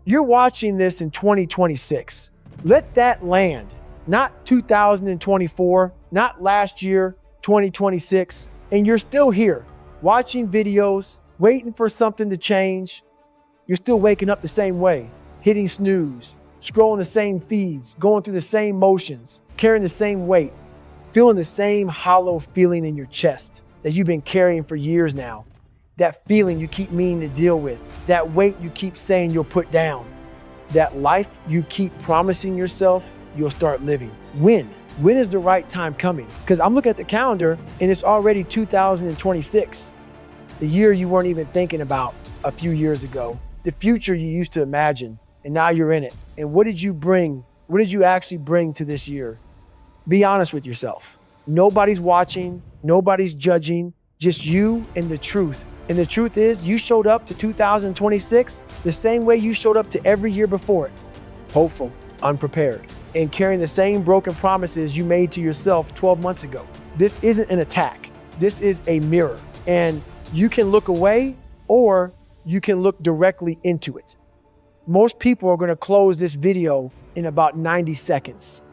You're watching this in 2026. Let that land, not 2024, not last year, 2026. And you're still here watching videos, waiting for something to change. You're still waking up the same way, hitting snooze, scrolling the same feeds, going through the same motions, carrying the same weight, feeling the same hollow feeling in your chest that you've been carrying for years now. That feeling you keep meaning to deal with, that weight you keep saying you'll put down, that life you keep promising yourself you'll start living. When? When is the right time coming? Because I'm looking at the calendar and it's already 2026, the year you weren't even thinking about a few years ago, the future you used to imagine, and now you're in it. And what did you bring? What did you actually bring to this year? Be honest with yourself. Nobody's watching, nobody's judging, just you and the truth. And the truth is, you showed up to 2026 the same way you showed up to every year before it. Hopeful, unprepared, and carrying the same broken promises you made to yourself 12 months ago. This isn't an attack. This is a mirror. And you can look away or you can look directly into it. Most people are going to close this video in about 90 seconds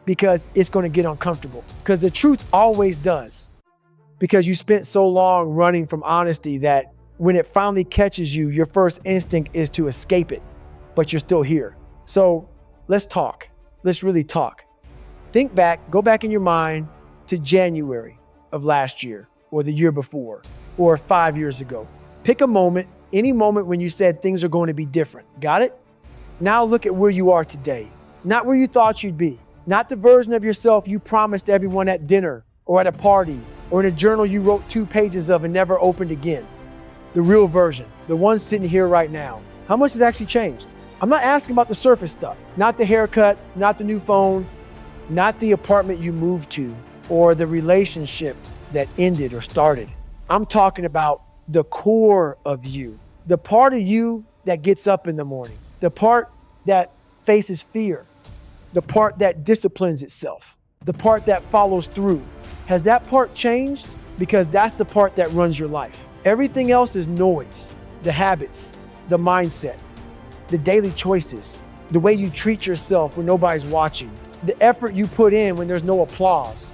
because it's going to get uncomfortable. Because the truth always does. Because you spent so long running from honesty that when it finally catches you, your first instinct is to escape it, but you're still here. So let's talk. Let's really talk. Think back, go back in your mind to January of last year or the year before or 5 years ago. Pick a moment, any moment when you said things are going to be different. Got it? Now look at where you are today. Not where you thought you'd be. Not the version of yourself you promised everyone at dinner or at a party or in a journal you wrote 2 pages of and never opened again. The real version, the one sitting here right now. How much has actually changed? I'm not asking about the surface stuff, not the haircut, not the new phone, not the apartment you moved to or the relationship that ended or started. I'm talking about the core of you, the part of you that gets up in the morning, the part that faces fear, the part that disciplines itself, the part that follows through. Has that part changed? Because that's the part that runs your life. Everything else is noise, the habits, the mindset, the daily choices, the way you treat yourself when nobody's watching, the effort you put in when there's no applause,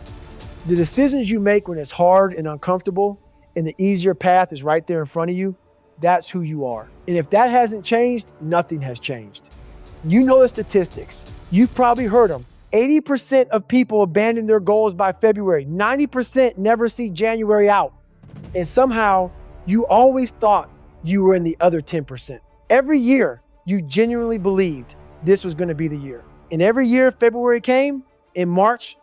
the decisions you make when it's hard and uncomfortable and the easier path is right there in front of you. That's who you are. And if that hasn't changed, nothing has changed. You know the statistics. You've probably heard them. 80% of people abandon their goals by February. 90% never see January out. And somehow you always thought you were in the other 10%. Every year you genuinely believed this was going to be the year. And every year February came in March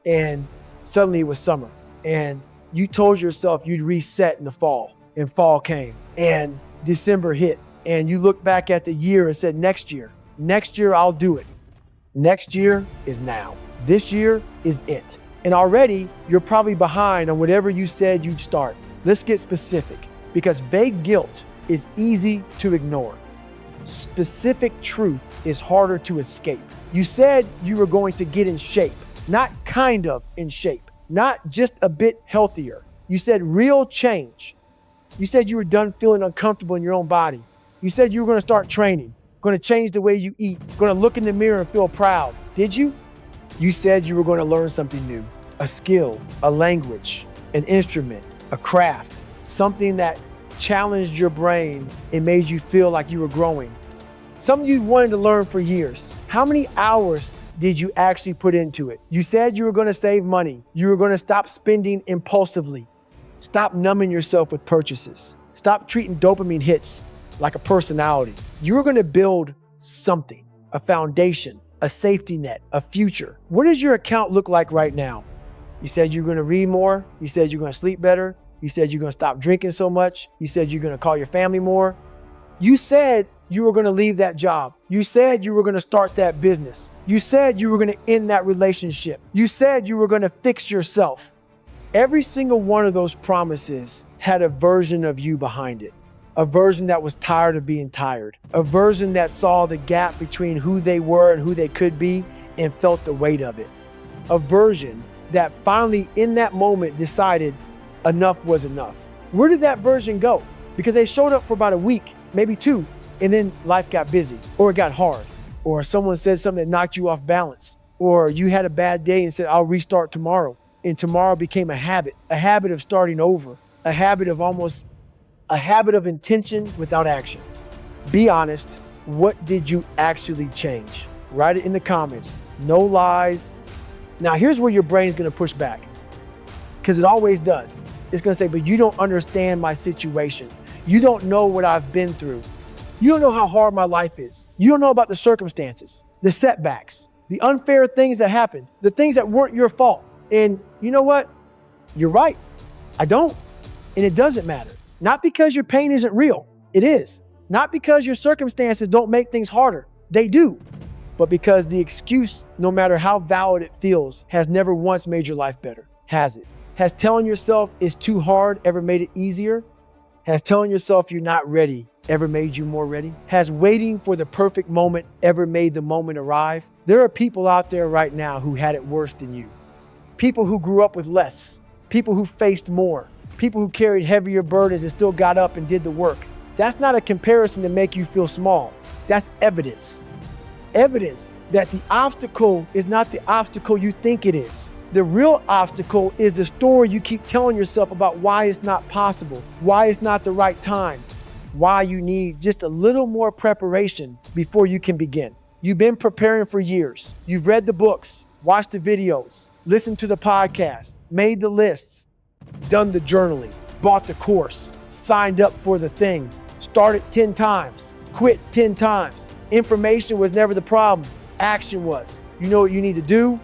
and suddenly it was summer. And you told yourself you'd reset in the fall, and fall came and December hit. And you looked back at the year and said, next year I'll do it. Next year is now. This year is it. And already you're probably behind on whatever you said you'd start. Let's get specific because vague guilt is easy to ignore. Specific truth is harder to escape. You said you were going to get in shape, not kind of in shape, not just a bit healthier. You said real change. You said you were done feeling uncomfortable in your own body. You said you were going to start training. Going to change the way you eat, going to look in the mirror and feel proud. Did you? You said you were going to learn something new, a skill, a language, an instrument, a craft, something that challenged your brain and made you feel like you were growing. Something you wanted to learn for years. How many hours did you actually put into it? You said you were going to save money. You were going to stop spending impulsively. Stop numbing yourself with purchases. Stop treating dopamine hits like a personality. You were going to build something, a foundation, a safety net, a future. What does your account look like right now? You said you're going to read more. You said you're going to sleep better. You said you're going to stop drinking so much. You said you're going to call your family more. You said you were going to leave that job. You said you were going to start that business. You said you were going to end that relationship. You said you were going to fix yourself. Every single one of those promises had a version of you behind it. A version that was tired of being tired. A version that saw the gap between who they were and who they could be and felt the weight of it. A version that finally in that moment decided enough was enough. Where did that version go? Because they showed up for about a week, maybe 2, And then life got busy, or it got hard, or someone said something that knocked you off balance, or you had a bad day and said, I'll restart tomorrow. And tomorrow became a habit of starting over, a habit of intention without action. Be honest. What did you actually change? Write it in the comments. No lies. Now, here's where your brain's gonna push back, because it always does. It's gonna say, but you don't understand my situation. You don't know what I've been through. You don't know how hard my life is. You don't know about the circumstances, the setbacks, the unfair things that happened, the things that weren't your fault. And you know what? You're right. I don't. And it doesn't matter. Not because your pain isn't real. It is. Not because your circumstances don't make things harder. They do. But because the excuse, no matter how valid it feels, has never once made your life better. Has it? Has telling yourself it's too hard ever made it easier? Has telling yourself you're not ready ever made you more ready? Has waiting for the perfect moment ever made the moment arrive? There are people out there right now who had it worse than you. People who grew up with less. People who faced more. People who carried heavier burdens and still got up and did the work. That's not a comparison to make you feel small. That's evidence. Evidence that the obstacle is not the obstacle you think it is. The real obstacle is the story you keep telling yourself about why it's not possible, why it's not the right time, why you need just a little more preparation before you can begin. You've been preparing for years. You've read the books, watched the videos, listened to the podcasts, made the lists, done the journaling, bought the course, signed up for the thing, started 10 times, quit 10 times. Information was never the problem. Action was. You know what you need to do?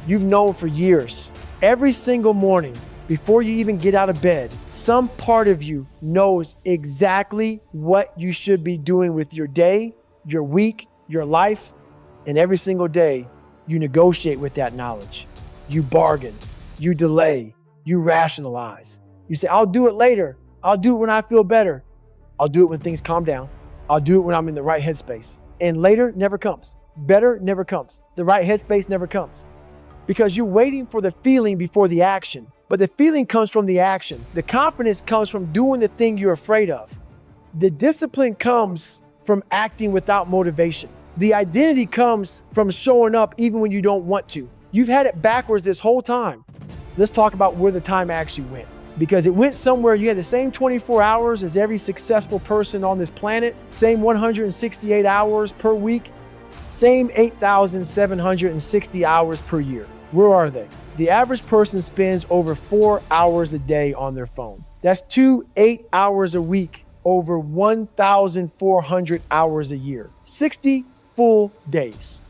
You've known for years. Every single morning, before you even get out of bed, some part of you knows exactly what you should be doing with your day, your week, your life, and every single day, you negotiate with that knowledge. You bargain, you delay, you rationalize. You say, I'll do it later. I'll do it when I feel better. I'll do it when things calm down. I'll do it when I'm in the right headspace. And later never comes. Better never comes. The right headspace never comes. Because you're waiting for the feeling before the action. But the feeling comes from the action. The confidence comes from doing the thing you're afraid of. The discipline comes from acting without motivation. The identity comes from showing up even when you don't want to. You've had it backwards this whole time. Let's talk about where the time actually went. Because it went somewhere. You had the same 24 hours as every successful person on this planet, same 168 hours per week, same 8,760 hours per year. Where are they? The average person spends over 4 hours a day on their phone. That's 8 hours a week, over 1,400 hours a year, 60 full days.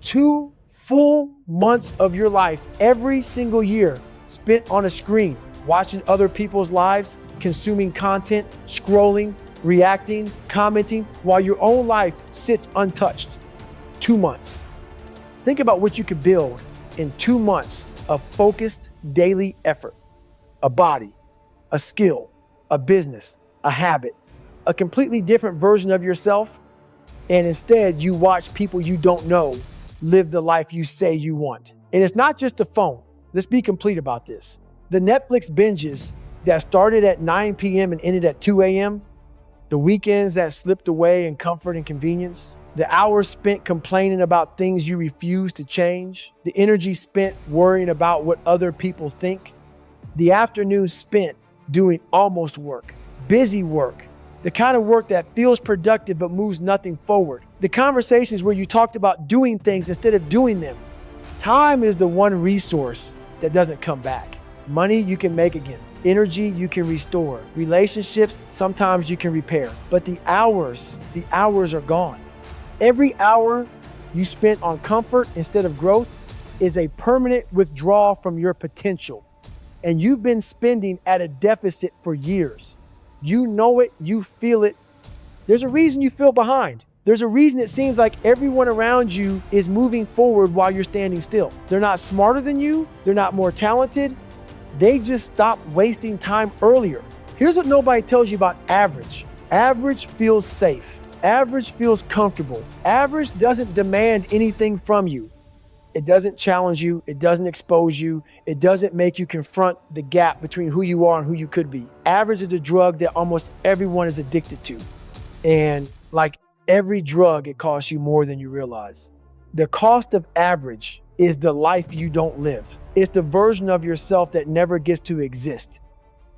2 full months of your life every single year spent on a screen, watching other people's lives, consuming content, scrolling, reacting, commenting, while your own life sits untouched. 2 months. Think about what you could build in 2 months of focused daily effort. A body, a skill, a business, a habit, a completely different version of yourself. And instead, you watch people you don't know live the life you say you want. And it's not just the phone. Let's be complete about this. The Netflix binges that started at 9 p.m. and ended at 2 a.m., the weekends that slipped away in comfort and convenience, the hours spent complaining about things you refuse to change, the energy spent worrying about what other people think, the afternoons spent doing almost work, busy work, the kind of work that feels productive but moves nothing forward, the conversations where you talked about doing things instead of doing them. Time is the one resource that doesn't come back. Money you can make again. Energy you can restore. Relationships, sometimes you can repair. But the hours are gone. Every hour you spent on comfort instead of growth is a permanent withdrawal from your potential. And you've been spending at a deficit for years. You know it, you feel it. There's a reason you feel behind. There's a reason it seems like everyone around you is moving forward while you're standing still. They're not smarter than you. They're not more talented. They just stopped wasting time earlier. Here's what nobody tells you about average. Average feels safe. Average feels comfortable. Average doesn't demand anything from you. It doesn't challenge you. It doesn't expose you. It doesn't make you confront the gap between who you are and who you could be. Average is a drug that almost everyone is addicted to. And Like every drug, it costs you more than you realize. The cost of average is the life you don't live. It's the version of yourself that never gets to exist.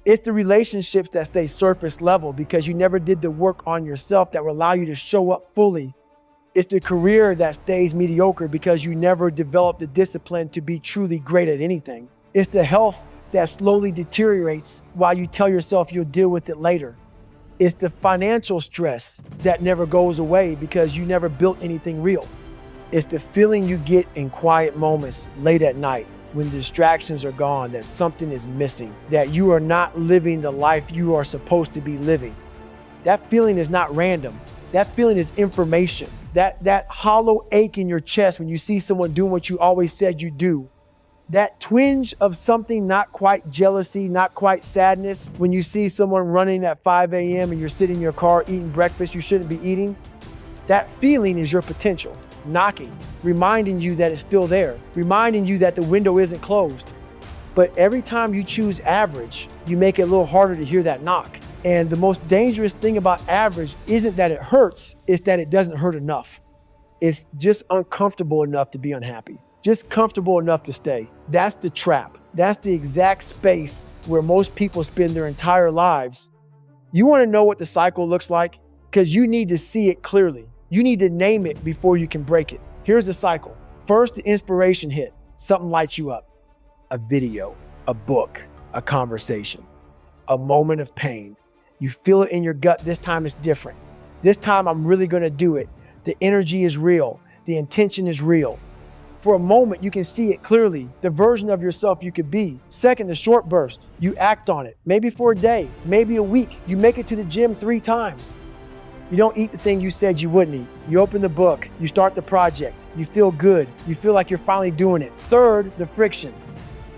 It's the relationships that stay surface level because you never did the work on yourself that will allow you to show up fully. It's the career that stays mediocre because you never developed the discipline to be truly great at anything. It's the health that slowly deteriorates while you tell yourself you'll deal with it later. It's the financial stress that never goes away because you never built anything real. It's the feeling you get in quiet moments late at night when distractions are gone, that something is missing, that you are not living the life you are supposed to be living. That feeling is not random. That feeling is information. That hollow ache in your chest when you see someone doing what you always said you do. That twinge of something, not quite jealousy, not quite sadness, when you see someone running at 5 a.m. and you're sitting in your car eating breakfast you shouldn't be eating. That feeling is your potential, knocking, reminding you that it's still there, reminding you that the window isn't closed. But every time you choose average, you make it a little harder to hear that knock. And the most dangerous thing about average isn't that it hurts, it's that it doesn't hurt enough. It's just uncomfortable enough to be unhappy, just comfortable enough to stay. That's the trap. That's the exact space where most people spend their entire lives. You want to know what the cycle looks like? Because you need to see it clearly. You need to name it before you can break it. Here's the cycle. First, the inspiration hit. Something lights you up. A video, a book, a conversation, a moment of pain. You feel it in your gut. This time it's different. This time I'm really going to do it. The energy is real. The intention is real. For a moment, you can see it clearly, the version of yourself you could be. Second, the short burst. You act on it, maybe for a day, maybe a week. You make it to the gym 3 times. You don't eat the thing you said you wouldn't eat. You open the book, you start the project, you feel good, you feel like you're finally doing it. Third, the friction.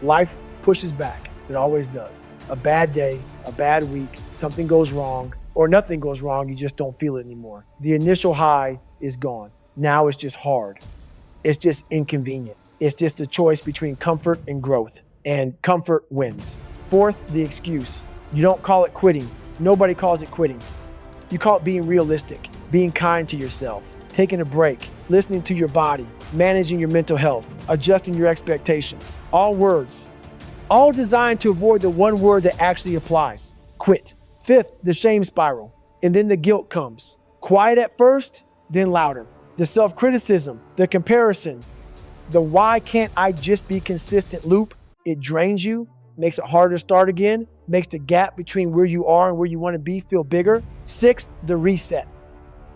Life pushes back, it always does. A bad day, a bad week, something goes wrong, or nothing goes wrong, you just don't feel it anymore. The initial high is gone. Now it's just hard. It's just inconvenient. It's just a choice between comfort and growth, and comfort wins. Fourth, the excuse. You don't call it quitting. Nobody calls it quitting. You call it being realistic, being kind to yourself, taking a break, listening to your body, managing your mental health, adjusting your expectations. All words, all designed to avoid the one word that actually applies: quit. Fifth, the shame spiral. And then the guilt comes. Quiet at first, then louder. The self-criticism, the comparison, the why can't I just be consistent loop. It drains you, makes it harder to start again, makes the gap between where you are and where you want to be feel bigger. Sixth, the reset.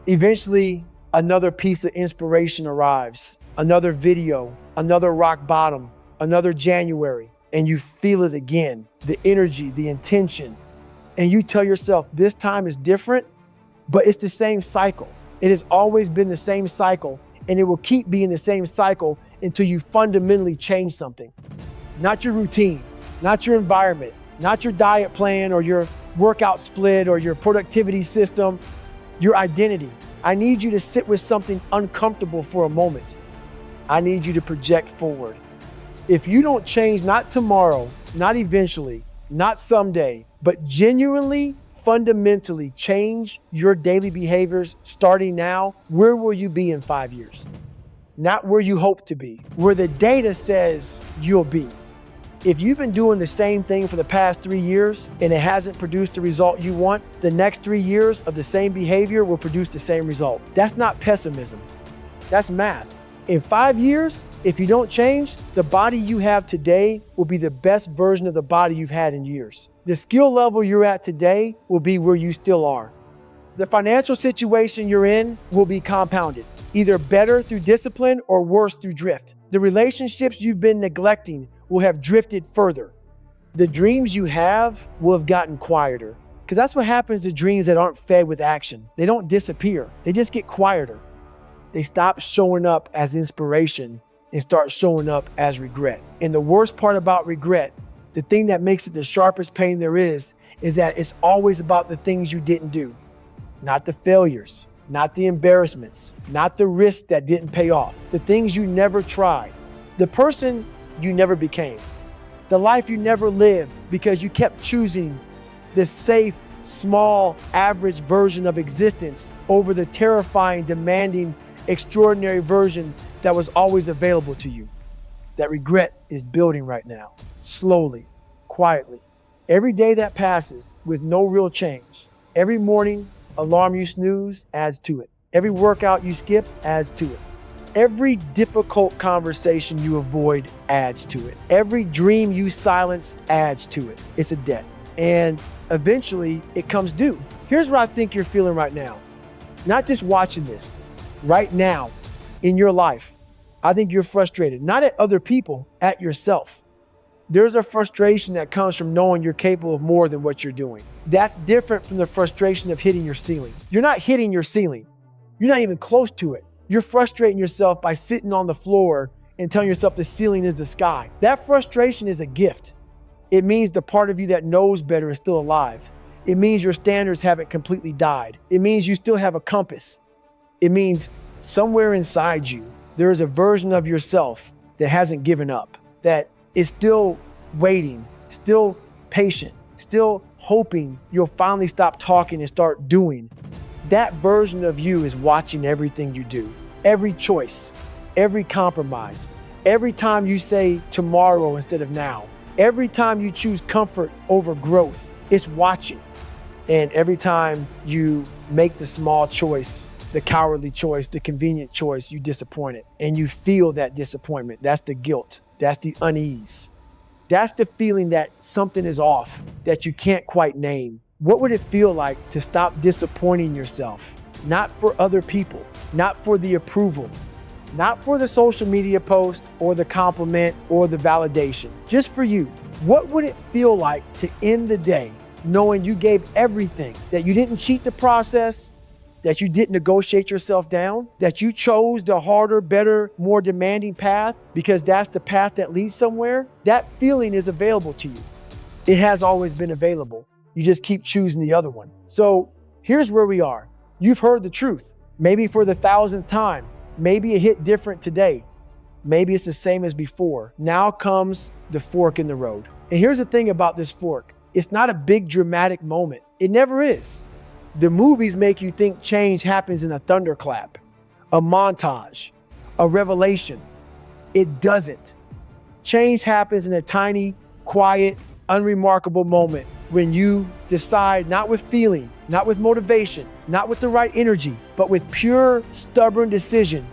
Eventually, another piece of inspiration arrives, another video, another rock bottom, another January, and you feel it again, the energy, the intention. And you tell yourself, this time is different, but it's the same cycle. It has always been the same cycle, and it will keep being the same cycle until you fundamentally change something. Not your routine, not your environment, not your diet plan or your workout split or your productivity system, your identity. I need you to sit with something uncomfortable for a moment. I need you to project forward. If you don't change, not tomorrow, not eventually, not someday, but genuinely, fundamentally change your daily behaviors starting now, where will you be in 5 years? Not where you hope to be, where the data says you'll be. If you've been doing the same thing for the past 3 years and it hasn't produced the result you want, the next 3 years of the same behavior will produce the same result. That's not pessimism. That's math. In 5 years, if you don't change, the body you have today will be the best version of the body you've had in years. The skill level you're at today will be where you still are. The financial situation you're in will be compounded, either better through discipline or worse through drift. The relationships you've been neglecting will have drifted further. The dreams you have will have gotten quieter, because that's what happens to dreams that aren't fed with action. They don't disappear. They just get quieter. They stop showing up as inspiration and start showing up as regret. And the worst part about regret, the thing that makes it the sharpest pain there is that it's always about the things you didn't do, not the failures, not the embarrassments, not the risks that didn't pay off, the things you never tried, the person you never became, the life you never lived because you kept choosing the safe, small, average version of existence over the terrifying, demanding, extraordinary version that was always available to you. That regret is building right now, slowly, quietly. Every day that passes with no real change, every morning alarm you snooze adds to it. Every workout you skip adds to it. Every difficult conversation you avoid adds to it. Every dream you silence adds to it. It's a debt. And eventually it comes due. Here's what I think you're feeling right now. Not just watching this, right now in your life. I think you're frustrated, not at other people, at yourself. There's a frustration that comes from knowing you're capable of more than what you're doing. That's different from the frustration of hitting your ceiling. You're not hitting your ceiling. You're not even close to it. You're frustrating yourself by sitting on the floor and telling yourself the ceiling is the sky. That frustration is a gift. It means the part of you that knows better is still alive. It means your standards haven't completely died. It means you still have a compass. It means somewhere inside you, there is a version of yourself that hasn't given up, that is still waiting, still patient, still hoping you'll finally stop talking and start doing. That version of you is watching everything you do, every choice, every compromise, every time you say tomorrow instead of now, every time you choose comfort over growth, it's watching. And every time you make the small choice, the cowardly choice, the convenient choice, you disappoint it. And you feel that disappointment. That's the guilt. That's the unease. That's the feeling that something is off, that you can't quite name. What would it feel like to stop disappointing yourself? Not for other people, not for the approval, not for the social media post or the compliment or the validation, just for you. What would it feel like to end the day knowing you gave everything, that you didn't cheat the process, that you didn't negotiate yourself down, that you chose the harder, better, more demanding path because that's the path that leads somewhere? That feeling is available to you. It has always been available. You just keep choosing the other one. So here's where we are. You've heard the truth, maybe for the 1,000th time. Maybe it hit different today. Maybe it's the same as before. Now comes the fork in the road. And here's the thing about this fork. It's not a big dramatic moment. It never is. The movies make you think change happens in a thunderclap, a montage, a revelation. It doesn't. Change happens in a tiny, quiet, unremarkable moment when you decide, not with feeling, not with motivation, not with the right energy, but with pure, stubborn decision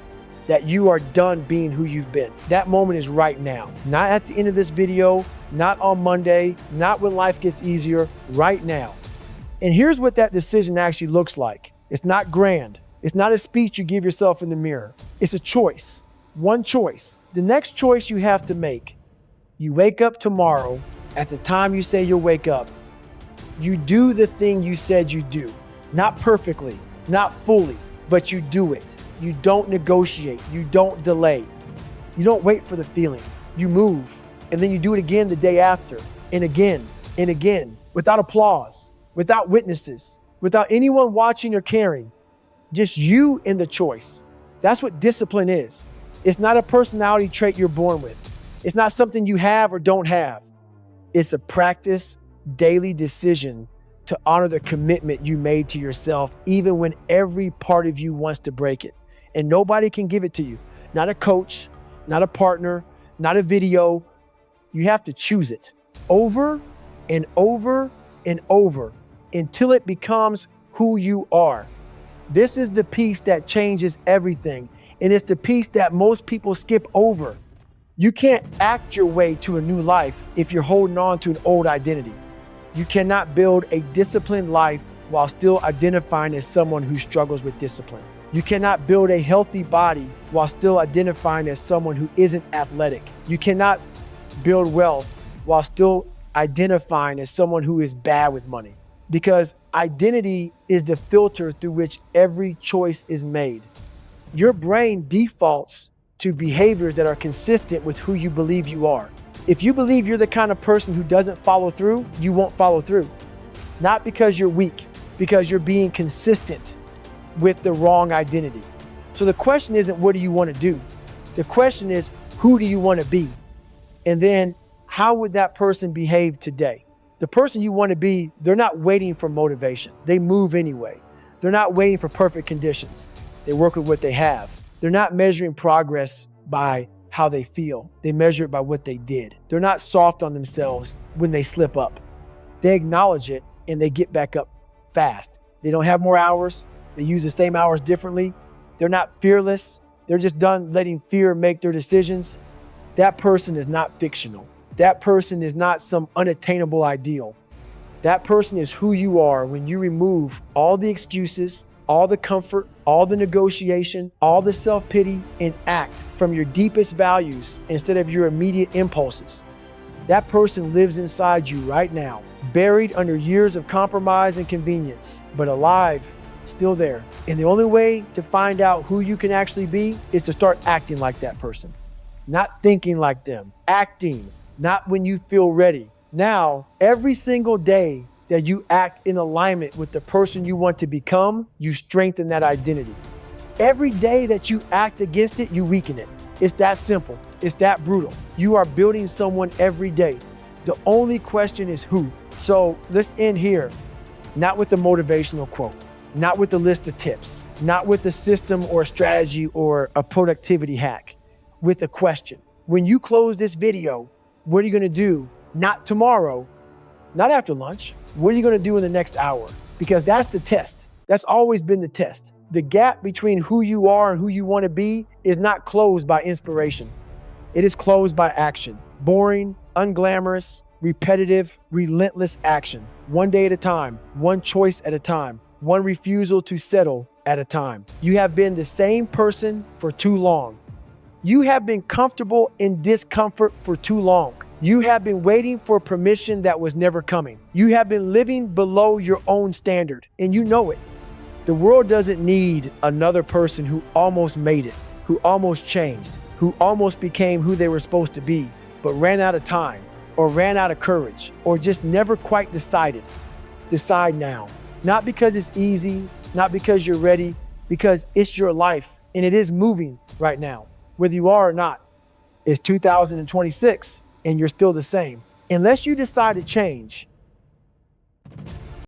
that you are done being who you've been. That moment is right now. Not at the end of this video, not on Monday, not when life gets easier, right now. And here's what that decision actually looks like. It's not grand. It's not a speech you give yourself in the mirror. It's a choice, one choice. The next choice you have to make, you wake up tomorrow at the time you say you'll wake up. You do the thing you said you do. Not perfectly, not fully, but you do it. You don't negotiate. You don't delay. You don't wait for the feeling. You move, and then you do it again the day after, and again, without applause, without witnesses, without anyone watching or caring. Just you and the choice. That's what discipline is. It's not a personality trait you're born with. It's not something you have or don't have. It's a practice, daily decision to honor the commitment you made to yourself, even when every part of you wants to break it. And nobody can give it to you. Not a coach, not a partner, not a video. You have to choose it over and over and over until it becomes who you are. This is the piece that changes everything. And it's the piece that most people skip over. You can't act your way to a new life if you're holding on to an old identity. You cannot build a disciplined life while still identifying as someone who struggles with discipline. You cannot build a healthy body while still identifying as someone who isn't athletic. You cannot build wealth while still identifying as someone who is bad with money. Because identity is the filter through which every choice is made. Your brain defaults to behaviors that are consistent with who you believe you are. If you believe you're the kind of person who doesn't follow through, you won't follow through. Not because you're weak, because you're being consistent with the wrong identity. So the question isn't what do you want to do? The question is who do you want to be? And then how would that person behave today? The person you want to be, they're not waiting for motivation. They move anyway. They're not waiting for perfect conditions. They work with what they have. They're not measuring progress by how they feel. They measure it by what they did. They're not soft on themselves when they slip up. They acknowledge it and they get back up fast. They don't have more hours. They use the same hours differently. They're not fearless. They're just done letting fear make their decisions. That person is not fictional. That person is not some unattainable ideal. That person is who you are when you remove all the excuses, all the comfort, all the negotiation, all the self-pity, and act from your deepest values instead of your immediate impulses. That person lives inside you right now, buried under years of compromise and convenience, but alive, still there. And the only way to find out who you can actually be is to start acting like that person. Not thinking like them, acting, not when you feel ready. Now, every single day that you act in alignment with the person you want to become, you strengthen that identity. Every day that you act against it, you weaken it. It's that simple. It's that brutal. You are building someone every day. The only question is who. So let's end here, not with the motivational quote, not with the list of tips, not with a system or a strategy or a productivity hack, with a question. When you close this video, what are you gonna do? Not tomorrow, not after lunch. What are you gonna do in the next hour? Because that's the test. That's always been the test. The gap between who you are and who you wanna be is not closed by inspiration. It is closed by action. Boring, unglamorous, repetitive, relentless action. One day at a time, one choice at a time, one refusal to settle at a time. You have been the same person for too long. You have been comfortable in discomfort for too long. You have been waiting for permission that was never coming. You have been living below your own standard, and you know it. The world doesn't need another person who almost made it, who almost changed, who almost became who they were supposed to be, but ran out of time, or ran out of courage, or just never quite decided. Decide now. Not because it's easy, not because you're ready, because it's your life, and it is moving right now, whether you are or not. It's 2026, and you're still the same. Unless you decide to change,